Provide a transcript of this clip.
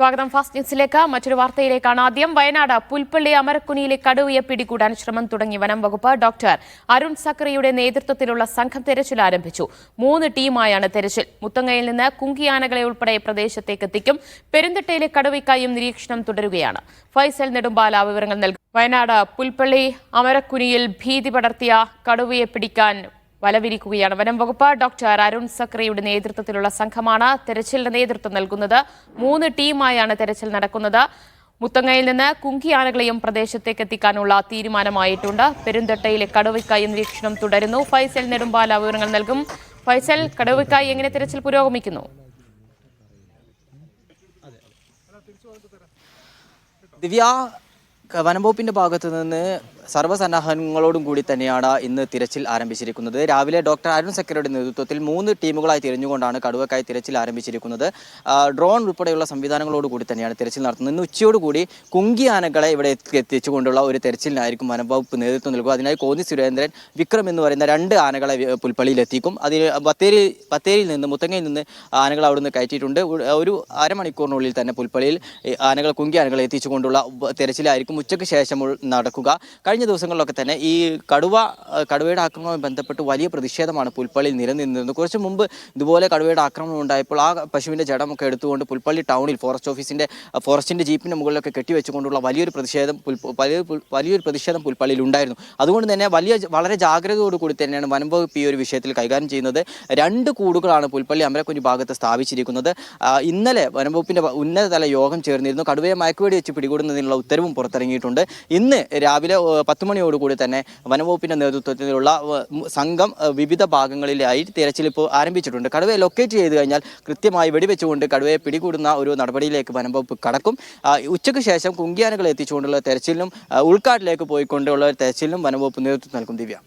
സ്വാഗതം ഫാസ്റ്റ് ന്യൂസിലേക്ക്. മറ്റൊരു വാർത്തയിലേക്കാണ് ആദ്യം. വയനാട് പുൽപ്പള്ളി അമരക്കുനിയിലെ കടുവയെ പിടികൂടാൻ ശ്രമം തുടങ്ങി വനം വകുപ്പ്. ഡോക്ടർ അരുൺ സക്കറിയുടെ നേതൃത്വത്തിലുള്ള സംഘം തെരച്ചിൽ ആരംഭിച്ചു. 3 ടീമായാണ് തെരച്ചിൽ. മുത്തങ്ങയിൽ നിന്ന് കുങ്കിയാനകളെ ഉൾപ്പെടെ പ്രദേശത്തേക്ക് എത്തിക്കും. പെരുന്തട്ടയിലെ കടുവയ്ക്കായും നിരീക്ഷണം തുടരുകയാണ്. ഫൈസൽ നെടുമ്പാല വിവരങ്ങൾ നൽകും. വയനാട് പുൽപ്പള്ളി അമരക്കുനിയിൽ ഭീതി പടർത്തിയ കടുവയെ പിടിക്കാൻ വലവിരിക്കുകയാണ് വനം വകുപ്പ്. ഡോക്ടർ അരുൺ സക്കറിയുടെ നേതൃത്വത്തിലുള്ള സംഘമാണ് തെരച്ചിലിന് നേതൃത്വം നൽകുന്നത്. 3 ടീമായാണ് തെരച്ചിൽ നടക്കുന്നത്. മുത്തങ്ങയിൽ നിന്ന് കുങ്കിയാനകളെയും പ്രദേശത്തേക്ക് എത്തിക്കാനുള്ള തീരുമാനമായിട്ടുണ്ട്. പെരുന്തട്ടയിലെ കടുവയ്ക്കായി നിരീക്ഷണം തുടരുന്നു. ഫൈസൽ നെടുമ്പാല വിവരങ്ങൾ നൽകും. ഫൈസൽ, കടുവയ്ക്കായി എങ്ങനെ തെരച്ചിൽ പുരോഗമിക്കുന്നു? ദിവ്യ, വനംവകുപ്പിന്റെ ഭാഗത്തു നിന്ന് സർവ്വസന്നാഹങ്ങളോടും കൂടി തന്നെയാണ് ഇന്ന് തിരച്ചിൽ ആരംഭിച്ചിരിക്കുന്നത്. രാവിലെ ഡോക്ടർ അരുൺ സക്കറിയുടെ നേതൃത്വത്തിൽ 3 ടീമുകളായി തിരിഞ്ഞുകൊണ്ടാണ് കടുവക്കായി തിരച്ചിൽ ആരംഭിച്ചിരിക്കുന്നത്. ഡ്രോൺ ഉൾപ്പെടെയുള്ള സംവിധാനങ്ങളോട് കൂടി തന്നെയാണ് തിരച്ചിൽ നടത്തുന്നത്. ഇന്ന് ഉച്ചയോടുകൂടി കുങ്കിയാനകളെ ഇവിടെ എത്തിച്ചുകൊണ്ടുള്ള ഒരു തെരച്ചിലിനായിരിക്കും വനംവകുപ്പ് നേതൃത്വം നൽകുക. അതിനായി കോന്നി സുരേന്ദ്രൻ, വിക്രം എന്ന് പറയുന്ന 2 ആനകളെ പുൽപ്പള്ളിയിൽ എത്തിക്കും. അതിന് ബത്തേരിയിൽ നിന്ന്, മുത്തങ്ങയിൽ നിന്ന് ആനകൾ അവിടുന്ന് കയറ്റിയിട്ടുണ്ട്. ഒരു അരമണിക്കൂറിനുള്ളിൽ തന്നെ പുൽപ്പള്ളിയിൽ കുങ്കിയാനകളെ എത്തിച്ചുകൊണ്ടുള്ള തെരച്ചിലായിരിക്കും ഉച്ചയ്ക്ക് ശേഷം നടക്കുക. കഴിഞ്ഞ ദിവസങ്ങളിലൊക്കെ തന്നെ ഈ കടുവയുടെ ആക്രമണവുമായി ബന്ധപ്പെട്ട് വലിയ പ്രതിഷേധമാണ് പുൽപ്പള്ളിയിൽ നിലനിന്നിരുന്നത്. കുറച്ച് മുമ്പ് ഇതുപോലെ കടുവയുടെ ആക്രമണം ഉണ്ടായപ്പോൾ ആ പശുവിൻ്റെ ജഡമൊക്കെ എടുത്തുകൊണ്ട് പുൽപ്പള്ളി ടൗണിൽ ഫോറസ്റ്റിൻ്റെ ജീപ്പിൻ്റെ മുകളിലൊക്കെ കെട്ടിവെച്ചുകൊണ്ടുള്ള വലിയൊരു പ്രതിഷേധം പുൽപ്പള്ളിയിൽ ഉണ്ടായിരുന്നു. അതുകൊണ്ട് തന്നെ വളരെ ജാഗ്രതയോടുകൂടി തന്നെയാണ് വനംവകുപ്പ് ഈ ഒരു വിഷയത്തിൽ കൈകാര്യം ചെയ്യുന്നത്. 2 കൂടുകളാണ് പുൽപ്പള്ളി അമരക്കുനി ഭാഗത്ത് സ്ഥാപിച്ചിരിക്കുന്നത്. ഇന്നലെ വനംവകുപ്പിൻ്റെ ഉന്നതതല യോഗം ചേർന്നിരുന്നു. കടുവയെ മയക്കുവെടി വെച്ച് പിടികൂടുന്നതിനുള്ള ഉത്തരവും പുറത്തിറങ്ങിയിട്ടുണ്ട്. ഇന്ന് രാവിലെ 10 മണിയോടുകൂടി തന്നെ വനംവകുപ്പിന്റെ നേതൃത്വത്തിലുള്ള സംഘം വിവിധ ഭാഗങ്ങളിലായി തിരച്ചിൽ ഇപ്പോൾ ആരംഭിച്ചിട്ടുണ്ട്. കടുവയെ ലൊക്കേറ്റ് ചെയ്ത് കഴിഞ്ഞാൽ കൃത്യമായി വെടിവെച്ചുകൊണ്ട് കടുവയെ പിടികൂടുന്ന ഒരു നടപടിയിലേക്ക് വനംവകുപ്പ് കടക്കും. ഉച്ചയ്ക്ക് ശേഷം കുങ്കിയാനകളെ എത്തിച്ചുകൊണ്ടുള്ള തെരച്ചിലിനും ഉൾക്കാട്ടിലേക്ക് പോയിക്കൊണ്ടുള്ള തെരച്ചിലിനും വനംവകുപ്പ് നേതൃത്വം നൽകും. ദിവ്യ.